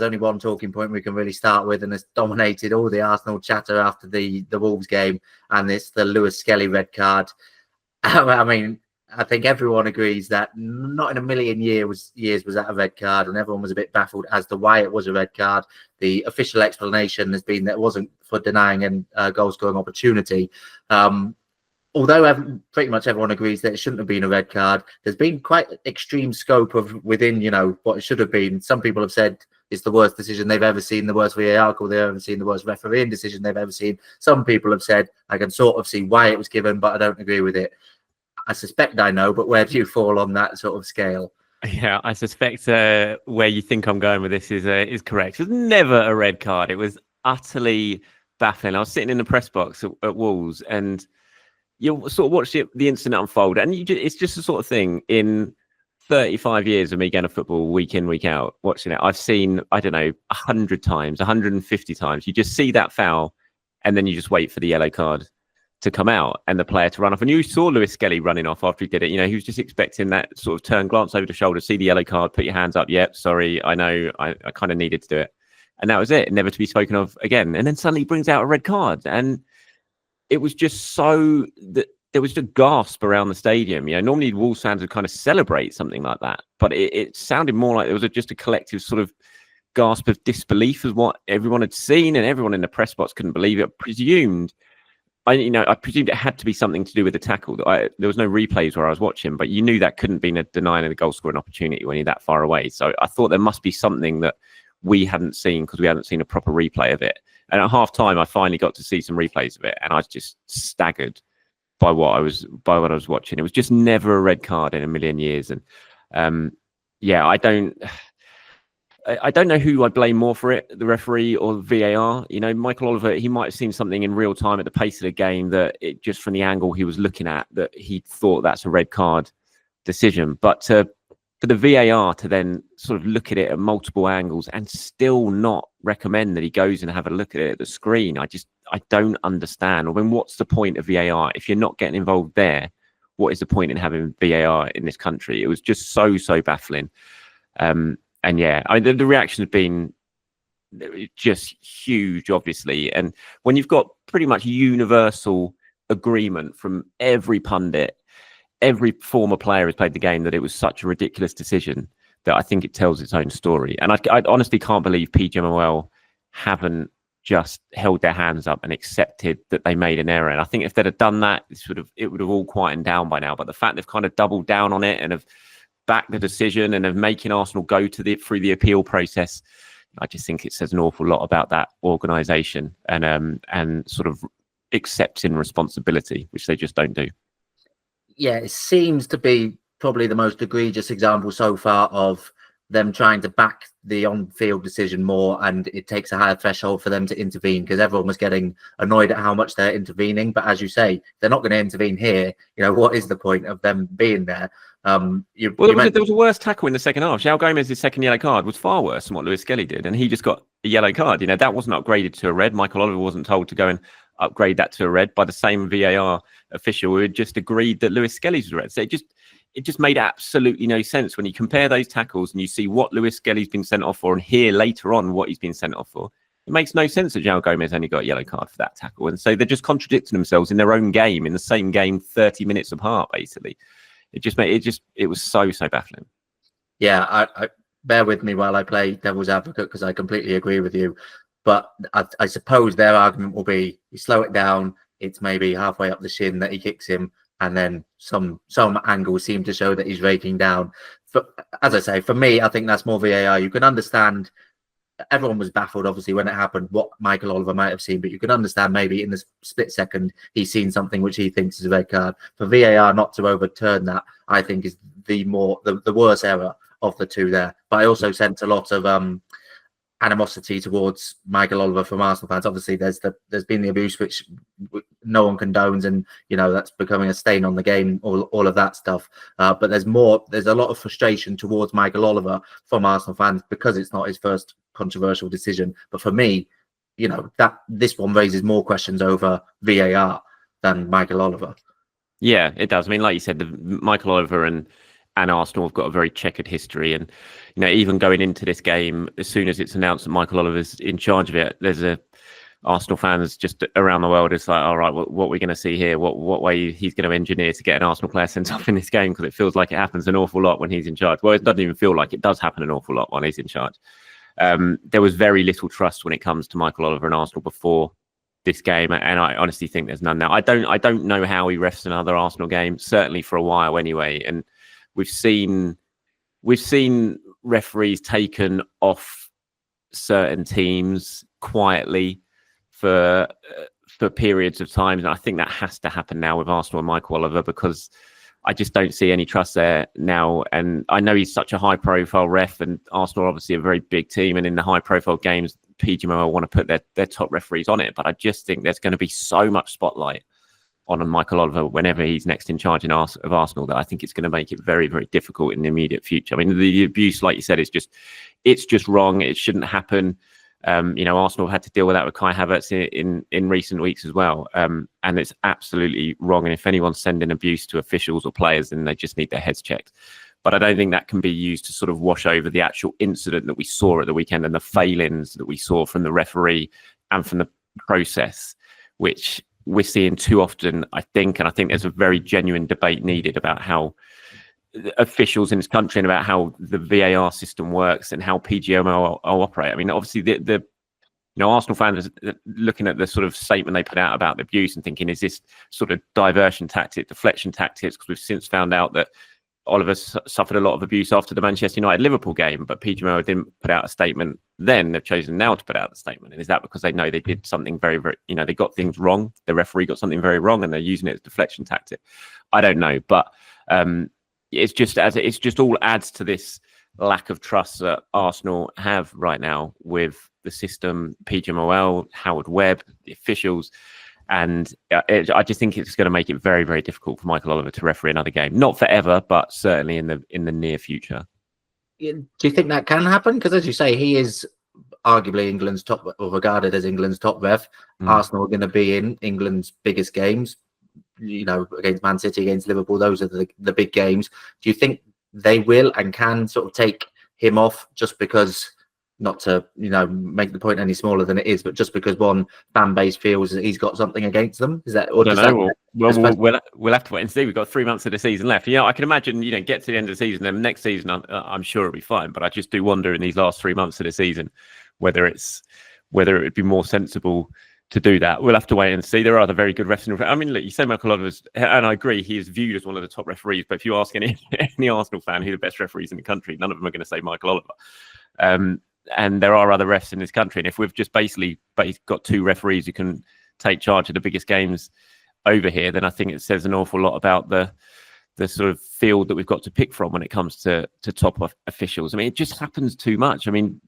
only one talking point we can really start with, and it's dominated all the Arsenal chatter after the Wolves game, and it's the Lewis-Skelley red card. I mean, I think everyone agrees that not in a million years was that a red card, and everyone was a bit baffled as to why it was a red card. The official explanation has been that it wasn't for denying a goal-scoring opportunity. Although pretty much everyone agrees that it shouldn't have been a red card, there's been quite extreme scope of within, what it should have been. Some people have said it's the worst decision they've ever seen, the worst VAR call they've ever seen, the worst refereeing decision they've ever seen. Some people have said, I can sort of see why it was given, but I don't agree with it. I suspect I know, but where do you fall on that sort of scale? Yeah, I suspect where you think I'm going with this is correct. It was never a red card. It was utterly baffling. I was sitting in the press box at Wolves, and you sort of watch the incident unfold, and it's just the sort of thing. In 35 years of me going to football week in, week out, watching it, I've seen, I don't know, 100 times, 150 times. You just see that foul, and then you just wait for the yellow card to come out and the player to run off. And you saw Lewis-Skelley running off after he did it. He was just expecting that sort of turn, glance over the shoulder, see the yellow card, put your hands up. Yep, sorry, I know, I kind of needed to do it. And that was it, never to be spoken of again. And then suddenly he brings out a red card. And it was just so that there was just a gasp around the stadium. Normally Wolves fans would kind of celebrate something like that, but it sounded more like there was just a collective sort of gasp of disbelief as what everyone had seen, and everyone in the press box couldn't believe it. I presumed it had to be something to do with the tackle. There was no replays where I was watching, but you knew that couldn't be a denying of the goal scoring opportunity when you're that far away. So I thought there must be something that we hadn't seen because we hadn't seen a proper replay of it. And at half time, I finally got to see some replays of it, and I was just staggered by what I was watching. It was just never a red card in a million years. And I don't know who I blame more for it, the referee or the VAR. Michael Oliver, he might have seen something in real time at the pace of the game that it just from the angle he was looking at, that he thought that's a red card decision. But for the VAR to then sort of look at it at multiple angles and still not recommend that he goes and have a look at it at the screen, I don't understand. I mean, what's the point of VAR? If you're not getting involved there, what is the point in having VAR in this country? It was just so baffling. And yeah, the reaction has been just huge, obviously. And when you've got pretty much universal agreement from every pundit, every former player has played the game, that it was such a ridiculous decision, that I think it tells its own story. And I honestly can't believe PGMOL haven't just held their hands up and accepted that they made an error. And I think if they'd have done that, it would have all quietened down by now. But the fact they've kind of doubled down on it and have backed the decision and of making Arsenal go through the appeal process, I just think it says an awful lot about that organisation and sort of accepting responsibility, which they just don't do. Yeah, it seems to be probably the most egregious example so far of them trying to back the on-field decision more, and it takes a higher threshold for them to intervene, because everyone was getting annoyed at how much they're intervening. But as you say, they're not going to intervene here. What is the point of them being there? There was a worse tackle in the second half. João Gomez's second yellow card was far worse than what Lewis-Skelley did, and he just got a yellow card. That wasn't upgraded to a red. Michael Oliver wasn't told to go and upgrade that to a red by the same VAR official who had just agreed that Lewis-Skelley's was red. So it just made absolutely no sense when you compare those tackles and you see what Lewis-Skelley's been sent off for and hear later on what he's been sent off for. It makes no sense that João Gomez only got a yellow card for that tackle. And so they're just contradicting themselves in their own game, in the same game, 30 minutes apart, basically. It was so baffling. Yeah, I bear with me while I play devil's advocate, because I completely agree with you. But I suppose their argument will be, you slow it down, it's maybe halfway up the shin that he kicks him, and then some angles seem to show that he's raking down. As I say, for me, I think that's more VAR. You can understand, everyone was baffled, obviously, when it happened, what Michael Oliver might have seen, but you can understand maybe in the split second he's seen something which he thinks is a red card. For VAR not to overturn that, I think is the worse error of the two there. But I also sense a lot of animosity towards Michael Oliver from Arsenal fans. Obviously, there's been the abuse which no one condones, and that's becoming a stain on the game, all of that stuff. But there's a lot of frustration towards Michael Oliver from Arsenal fans because it's not his first controversial decision. But for me, that this one raises more questions over VAR than Michael Oliver. Yeah, it does. I mean, like you said, the Michael Oliver and Arsenal have got a very checkered history. And, even going into this game, as soon as it's announced that Michael Oliver's in charge of it, there's Arsenal fans just around the world. It's like, all right, what are we going to see here? What way he's going to engineer to get an Arsenal player sent off in this game? Because it feels like it happens an awful lot when he's in charge. Well, it doesn't even feel like it does happen an awful lot when he's in charge. There was very little trust when it comes to Michael Oliver and Arsenal before this game, and I honestly think there's none now. I don't know how he refs another Arsenal game, certainly for a while anyway. And we've seen referees taken off certain teams quietly for periods of time, and I think that has to happen now with Arsenal and Michael Oliver, because I just don't see any trust there now. And I know he's such a high-profile ref, and Arsenal are obviously a very big team, and in the high-profile games, PGMO want to put their top referees on it. But I just think there's going to be so much spotlight on Michael Oliver whenever he's next in charge of Arsenal that I think it's going to make it very, very difficult in the immediate future. I mean, the abuse, like you said, it's just wrong. It shouldn't happen. Arsenal had to deal with that with Kai Havertz in recent weeks as well. And it's absolutely wrong. And if anyone's sending abuse to officials or players, then they just need their heads checked. But I don't think that can be used to sort of wash over the actual incident that we saw at the weekend and the failings that we saw from the referee and from the process, which we're seeing too often, I think. And I think there's a very genuine debate needed about how officials in this country and about how the VAR system works and how PGMO operate. I mean, obviously, Arsenal fans are looking at the sort of statement they put out about the abuse and thinking, is this sort of diversion tactic, deflection tactics? Because we've since found out that Oliver suffered a lot of abuse after the Manchester United-Liverpool game, but PGMO didn't put out a statement then. They've chosen now to put out the statement. And is that because they know they did something very, very, they got things wrong? The referee got something very wrong and they're using it as a deflection tactic? I don't know. But it's just all adds to this lack of trust that Arsenal have right now with the system, PGMOL, Howard Webb, the officials. And I just think it's going to make it very, very difficult for Michael Oliver to referee another game. Not forever, but certainly in the near future. Do you think that can happen? Because as you say, he is arguably England's top, or regarded as England's top ref. Arsenal are going to be in England's biggest games, against Man City, against Liverpool. Those are the big games. Do you think they will and can sort of take him off just because, not to make the point any smaller than it is, but just because one fan base feels that he's got something against them? Is that, or does that? We'll have to wait and see. We've got 3 months of the season left. I can imagine get to the end of the season, and next season I'm sure it'll be fine. But I just do wonder in these last 3 months of the season whether it would be more sensible to do that. We'll have to wait and see. There are other very good refs. I mean, look, you say Michael Oliver's, and I agree, he is viewed as one of the top referees. But if you ask any Arsenal fan who the best referees in the country, none of them are going to say Michael Oliver. And there are other refs in this country. And if we've just basically got two referees who can take charge of the biggest games over here, then I think it says an awful lot about the sort of field that we've got to pick from when it comes to top officials. I mean, it just happens too much. I mean,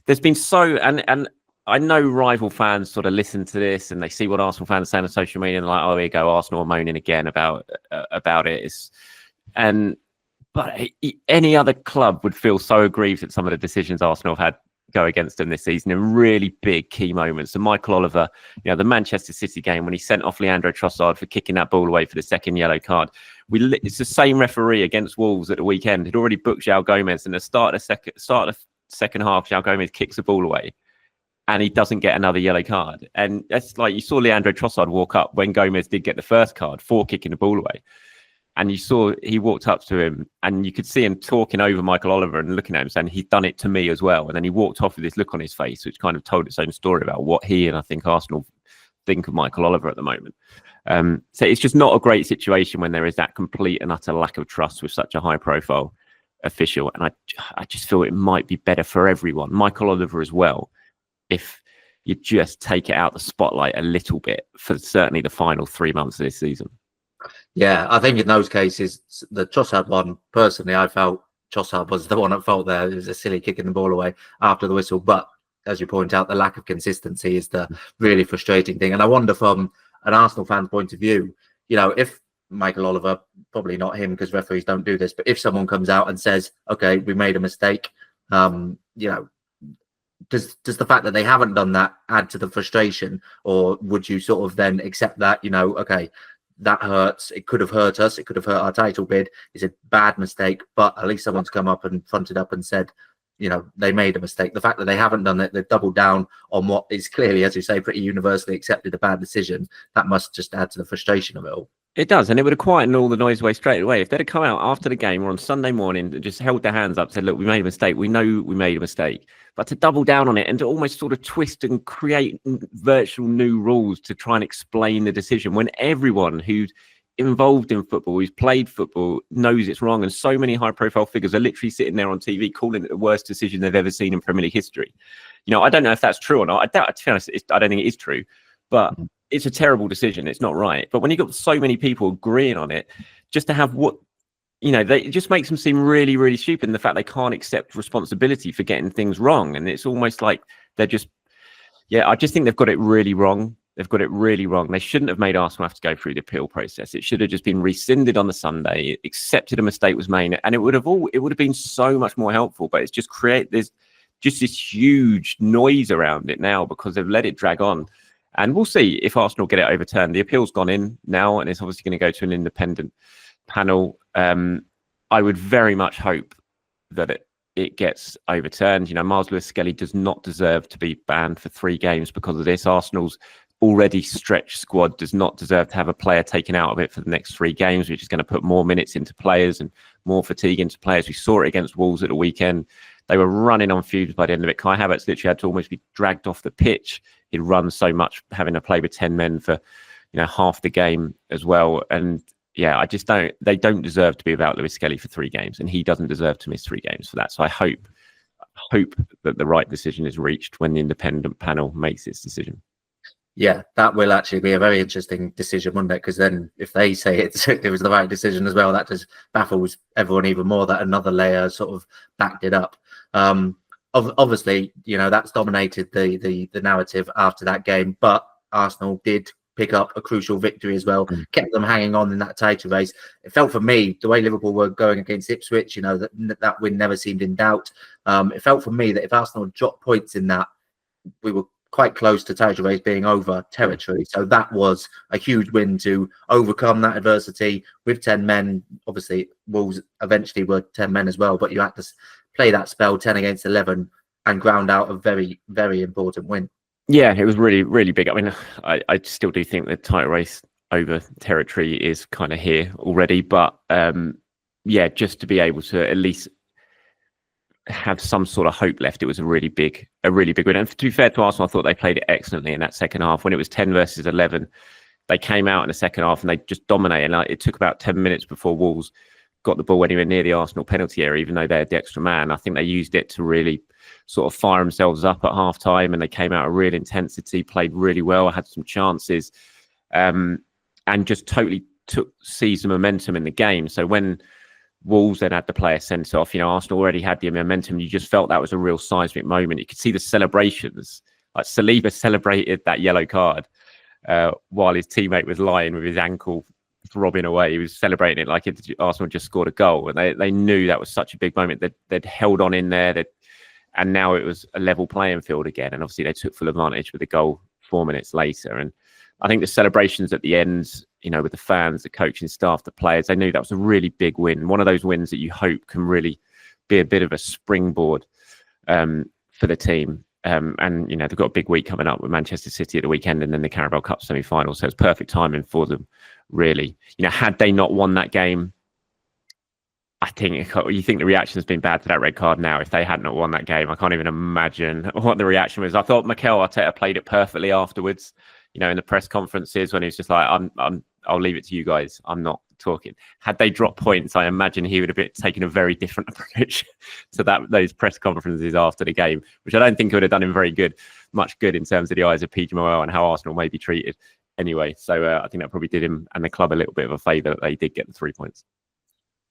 there's been and I know rival fans sort of listen to this and they see what Arsenal fans say on social media and they're like, oh, here you go, Arsenal are moaning again about it. But any other club would feel so aggrieved at some of the decisions Arsenal have had go against them this season in really big key moments. And Michael Oliver, the Manchester City game when he sent off Leandro Trossard for kicking that ball away for the second yellow card. It's the same referee against Wolves at the weekend. He'd already booked João Gomez, and the start of the second half, João Gomez kicks the ball away, and he doesn't get another yellow card. And that's like, you saw Leandro Trossard walk up when Gomez did get the first card for kicking the ball away. And you saw he walked up to him and you could see him talking over Michael Oliver and looking at him saying, he's done it to me as well. And then he walked off with this look on his face, which kind of told its own story about what he and I think Arsenal think of Michael Oliver at the moment. So it's just not a great situation when there is that complete and utter lack of trust with such a high profile official. And I just feel it might be better for everyone, Michael Oliver as well, if you just take it out the spotlight a little bit for certainly the final 3 months of this season. Yeah, I think in those cases, the Trossard one, personally, I felt Trossard was the one at fault there. It was a silly kicking the ball away after the whistle. But as you point out, the lack of consistency is the really frustrating thing. And I wonder from an Arsenal fan's point of view, if Michael Oliver, probably not him because referees don't do this, but if someone comes out and says, okay, we made a mistake, does the fact that they haven't done that add to the frustration? Or would you sort of then accept that, okay, that hurts. It could have hurt us. It could have hurt our title bid. It's a bad mistake, but at least someone's come up and fronted up and said, they made a mistake. The fact that they haven't done it, they've doubled down on what is clearly, as you say, pretty universally accepted a bad decision. That must just add to the frustration of it all. It does, and it would have quietened all the noise away straight away. If they'd have come out after the game or on Sunday morning and just held their hands up, said, look, we made a mistake. We know we made a mistake. But to double down on it and to almost sort of twist and create virtual new rules to try and explain the decision when everyone who's involved in football, who's played football, knows it's wrong. And so many high-profile figures are literally sitting there on TV calling it the worst decision they've ever seen in Premier League history. I don't know if that's true or not. To be honest, I don't think it is true. But it's a terrible decision. It's not right. But when you've got so many people agreeing on it, just to have it just makes them seem really, really stupid. And the fact they can't accept responsibility for getting things wrong. And it's almost like they're just, I just think they've got it really wrong. They've got it really wrong. They shouldn't have made Arsenal have to go through the appeal process. It should have just been rescinded on the Sunday, accepted a mistake was made, and it would have been so much more helpful. But it's just this huge noise around it now because they've let it drag on. And we'll see if Arsenal get it overturned. The appeal's gone in now, and it's obviously going to go to an independent panel. I would very much hope that it gets overturned. Myles Lewis-Skelley does not deserve to be banned for 3 games because of this. Arsenal's already stretched squad does not deserve to have a player taken out of it for the next 3 games, which is going to put more minutes into players and more fatigue into players. We saw it against Wolves at the weekend. They were running on fumes by the end of it. Kai Havertz literally had to almost be dragged off the pitch. He'd run so much, having to play with 10 men for half the game as well. And they don't deserve to be without Lewis-Skelley for 3 games, and he doesn't deserve to miss 3 games for that. So I hope that the right decision is reached when the independent panel makes its decision. Yeah, that will actually be a very interesting decision, wouldn't it? Because then if they say it was the right decision as well, that just baffles everyone even more that another layer sort of backed it up. Obviously, that's dominated the narrative after that game, but Arsenal did pick up a crucial victory as well, kept them hanging on in that title race. It felt for me, the way Liverpool were going against Ipswich, that win never seemed in doubt. It felt for me that if Arsenal dropped points in that, we were quite close to title race being over territory. So that was a huge win to overcome that adversity with 10 men. Obviously, Wolves eventually were 10 men as well, but you had to play that spell 10 against 11 and ground out a very, very important win. Yeah, it was really, really big. I mean, I still do think the title race over territory is kind of here already, but just to be able to at least have some sort of hope left, it was a really big win. And to be fair to Arsenal, I thought they played it excellently in that second half. When it was 10 versus 11, they came out in the second half and they just dominated. It took about 10 minutes before Wolves got the ball anywhere near the Arsenal penalty area, even though they had the extra man. I think they used it to really sort of fire themselves up at half time, and they came out of real intensity, played really well, had some chances, and just totally seized the momentum in the game. So when Wolves then had the player sent off, Arsenal already had the momentum. You just felt that was a real seismic moment. You could see the celebrations. Like Saliba celebrated that yellow card while his teammate was lying with his ankle throbbing away. He was celebrating it like Arsenal just scored a goal, and they knew that was such a big moment. They'd held on in there, and now it was a level playing field again. And obviously they took full advantage with the goal 4 minutes later. And I think the celebrations at the end, with the fans, the coaching staff, the players, they knew that was a really big win. One of those wins that you hope can really be a bit of a springboard for the team. And they've got a big week coming up with Manchester City at the weekend and then the Carabao Cup semi-final. So it's perfect timing for them, really. Had they not won that game, I think you think the reaction has been bad to that red card now. If they had not won that game, I can't even imagine what the reaction was. I thought Mikel Arteta played it perfectly afterwards, in the press conferences when he was just like, I'll leave it to you guys. I'm not talking. Had they dropped points, I imagine he would have taken a very different approach to those press conferences after the game, which I don't think would have done him much good in terms of the eyes of PGMOL and how Arsenal may be treated anyway. So I think that probably did him and the club a little bit of a favour that they did get the 3 points.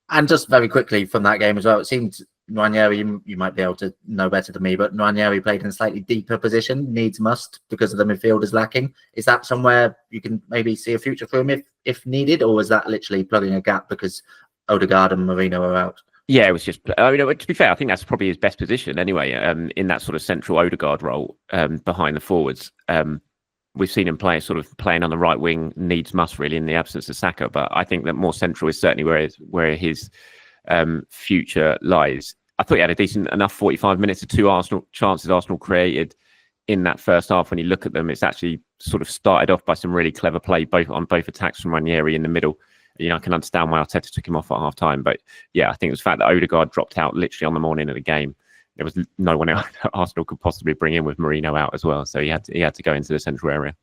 And just very quickly from that game as well, it seemed Nwaneri, you might be able to know better than me, but Nwaneri played in a slightly deeper position, needs must, because of the midfielders lacking. Is that somewhere you can maybe see a future for him if needed, or is that literally plugging a gap because Odegaard and Marino are out? Yeah, it was just, to be fair, I think that's probably his best position anyway, in that sort of central Odegaard role behind the forwards. we've seen him playing on the right wing needs must really in the absence of Saka. But I think that more central is certainly where his future lies. I thought he had a decent enough 45 minutes of 2 Arsenal chances Arsenal created in that first half. When you look at them, it's actually sort of started off by some really clever play on both attacks from Ranieri in the middle. I can understand why Arteta took him off at half time, but yeah, I think it was the fact that Odegaard dropped out literally on the morning of the game. There was no one else Arsenal could possibly bring in with Mourinho out as well, so he had to go into the central area.